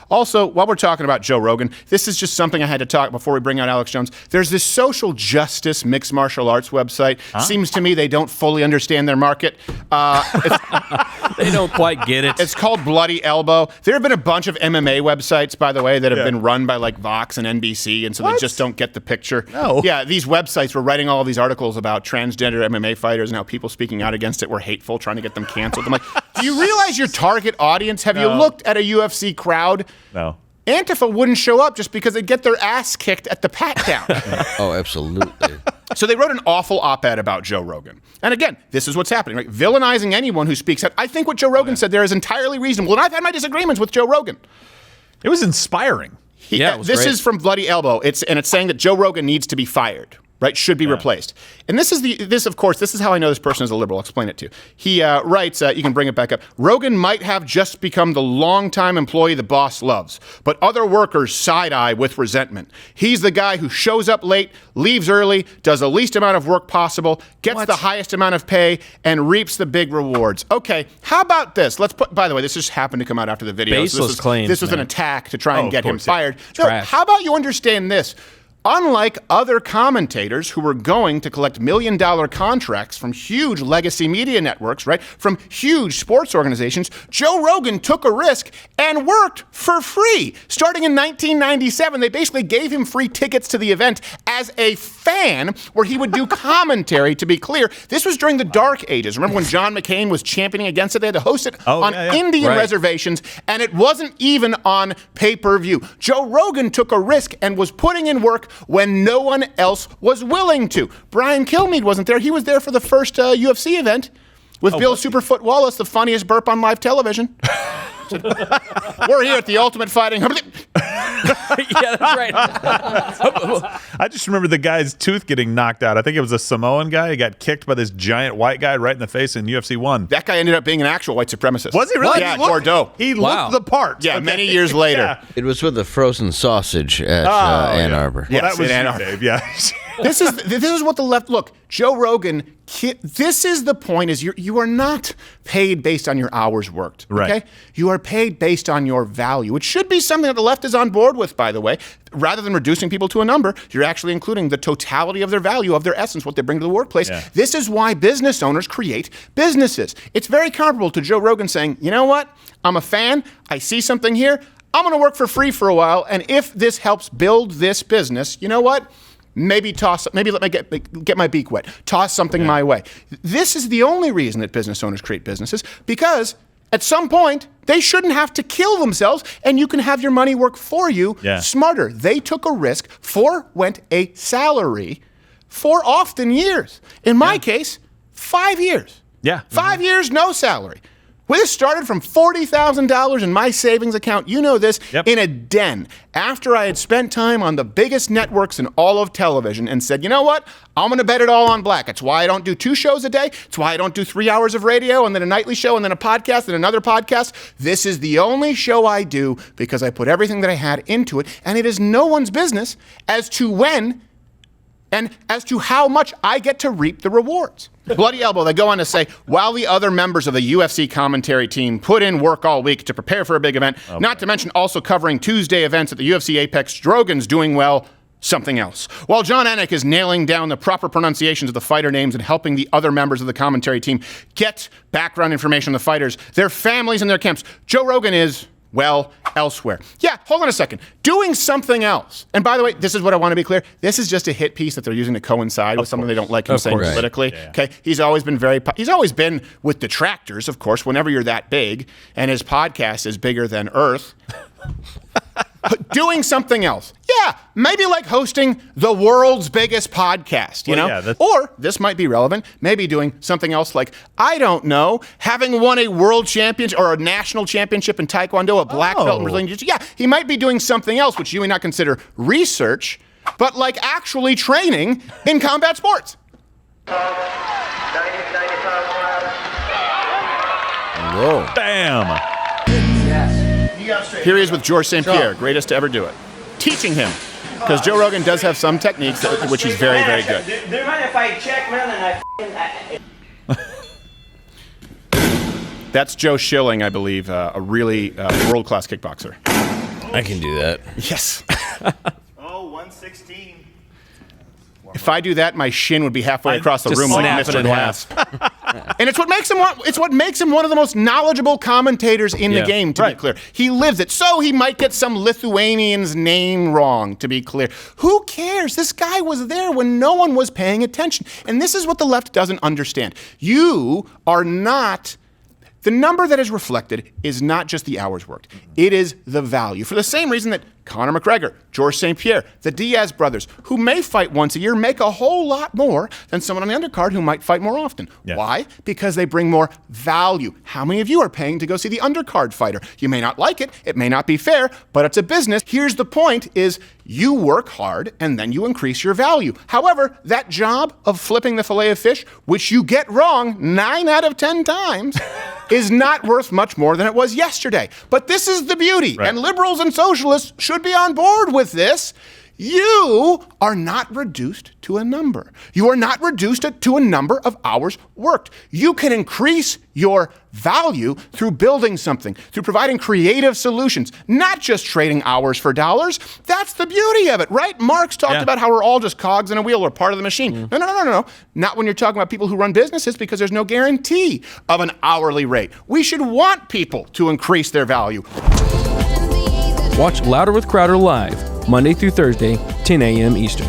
Also, while we're talking about Joe Rogan, this is just something I had to talk before we bring out Alex Jones. There's this social justice mixed martial arts website. Seems to me they don't fully understand their market. They don't quite get it. It's called Bloody Elbow. There have been a bunch of MMA websites, by the way, that have been run by like Vox and NBC, and so they just don't get the picture. No. Yeah, these websites were writing all of these articles about transgender MMA fighters and how people speaking out against it were hateful, trying to get them canceled. I'm like, do you realize your target audience? Have you looked at a UFC crowd? No. Antifa wouldn't show up just because they'd get their ass kicked at the pat-down. Oh, absolutely. So they wrote an awful op-ed about Joe Rogan. And again, this is what's happening, right? Villainizing anyone who speaks out. I think what Joe Rogan said there is entirely reasonable. And I've had my disagreements with Joe Rogan. It was inspiring. Yeah, it was this great. is from Bloody Elbow. It's saying that Joe Rogan needs to be fired. Right, should be replaced. And this is how I know this person is a liberal. I'll explain it to you. He writes, you can bring it back up. Rogan might have just become the longtime employee the boss loves, but other workers side-eye with resentment. He's the guy who shows up late, leaves early, does the least amount of work possible, gets the highest amount of pay, and reaps the big rewards. Okay, how about this? By the way, this just happened to come out after the video. Baseless claims, This was an man. attack to try and get him fired. So Trash. how about you understand this? Unlike other commentators who were going to collect million-dollar contracts from huge legacy media networks, right, from huge sports organizations, Joe Rogan took a risk and worked for free. Starting in 1997, they basically gave him free tickets to the event as a fan where he would do commentary, to be clear. This was during the dark ages. Remember when John McCain was championing against it? They had to host it on Indian reservations, and it wasn't even on pay-per-view. Joe Rogan took a risk and was putting in work when no one else was willing to. Brian Kilmeade wasn't there. He was there for the first UFC event with Bill Superfoot Wallace, the funniest burp on live television. We're here at the Ultimate Fighting. Yeah, that's right. I just remember the guy's tooth getting knocked out. I think it was a Samoan guy. He got kicked by this giant white guy right in the face in UFC 1. That guy ended up being an actual white supremacist. Was he really? Yeah, Bordeaux. He looked the part. Yeah, many years later. Yeah. It was with the frozen sausage at Ann Arbor. Well, Yes, that was in Ann you, Arbor. Dave. Yeah. This is what the left, look, Joe Rogan, this is the point, is you are not paid based on your hours worked, okay? Right. You are paid based on your value. It should be something that the left is on board with, by the way. Rather than reducing people to a number, you're actually including the totality of their value, of their essence, what they bring to the workplace. Yeah. This is why business owners create businesses. It's very comparable to Joe Rogan saying, you know what? I'm a fan. I see something here. I'm going to work for free for a while. And if this helps build this business, you know what? Maybe let me get my beak wet. Toss something my way. This is the only reason that business owners create businesses, because at some point they shouldn't have to kill themselves, and you can have your money work for you smarter. They took a risk, forwent a salary for often years. In my case, 5 years. Yeah. 5 years, no salary. Well, this started from $40,000 in my savings account, you know this, in a den, after I had spent time on the biggest networks in all of television and said, you know what, I'm going to bet it all on black. It's why I don't do 2 shows a day. It's why I don't do 3 hours of radio and then a nightly show and then a podcast and another podcast. This is the only show I do because I put everything that I had into it, and it is no one's business as to when and as to how much I get to reap the rewards. Bloody Elbow, they go on to say, while the other members of the UFC commentary team put in work all week to prepare for a big event, not to mention also covering Tuesday events at the UFC Apex, Rogan's doing, well, something else. While John Anik is nailing down the proper pronunciations of the fighter names and helping the other members of the commentary team get background information on the fighters, their families and their camps, Joe Rogan is, well, elsewhere. Yeah, hold on a second. Doing something else. And by the way, this is what I want to be clear. This is just a hit piece that they're using to coincide with something they don't like him saying politically. Yeah. Okay, he's always been with detractors, of course, whenever you're that big, and his podcast is bigger than Earth. Doing something else. Yeah, maybe like hosting the world's biggest podcast, you know? Yeah, or, this might be relevant, maybe doing something else like, I don't know, having won a world championship or a national championship in Taekwondo, a black belt in Brazilian Jiu-Jitsu. Yeah, he might be doing something else, which you may not consider research, but like actually training in combat sports. Whoa. Bam. Here he is with Georges St. Pierre, greatest to ever do it. Teaching him, because Joe Rogan does have some techniques which he's very, very good. Do you mind if I check, man, and That's Joe Schilling, I believe, a really world-class kickboxer. I can do that. Yes. Oh, 116. If I do that, my shin would be halfway across the just room like snap it Mr. in Glass. And it's what makes him one of the most knowledgeable commentators in the game, to be clear. He lives it. So he might get some Lithuanian's name wrong, to be clear. Who cares? This guy was there when no one was paying attention. And this is what the left doesn't understand. You are not... The number that is reflected is not just the hours worked. It is the value. For the same reason that Conor McGregor, Georges St. Pierre, the Diaz brothers, who may fight once a year, make a whole lot more than someone on the undercard who might fight more often. Yeah. Why? Because they bring more value. How many of you are paying to go see the undercard fighter? You may not like it. It may not be fair, but it's a business. Here's the point is you work hard and then you increase your value. However, that job of flipping the fillet of fish, which you get wrong 9 out of 10 times, is not worth much more than it was yesterday. But this is the beauty, and liberals and socialists should be on board with this. You are not reduced to a number. You are not reduced to a number of hours worked. You can increase your value through building something, through providing creative solutions, not just trading hours for dollars. That's the beauty of it, right? Marx talked about how we're all just cogs in a wheel or part of the machine. No. Not when you're talking about people who run businesses, because there's no guarantee of an hourly rate. We should want people to increase their value. Watch Louder with Crowder live, Monday through Thursday, 10 a.m. Eastern.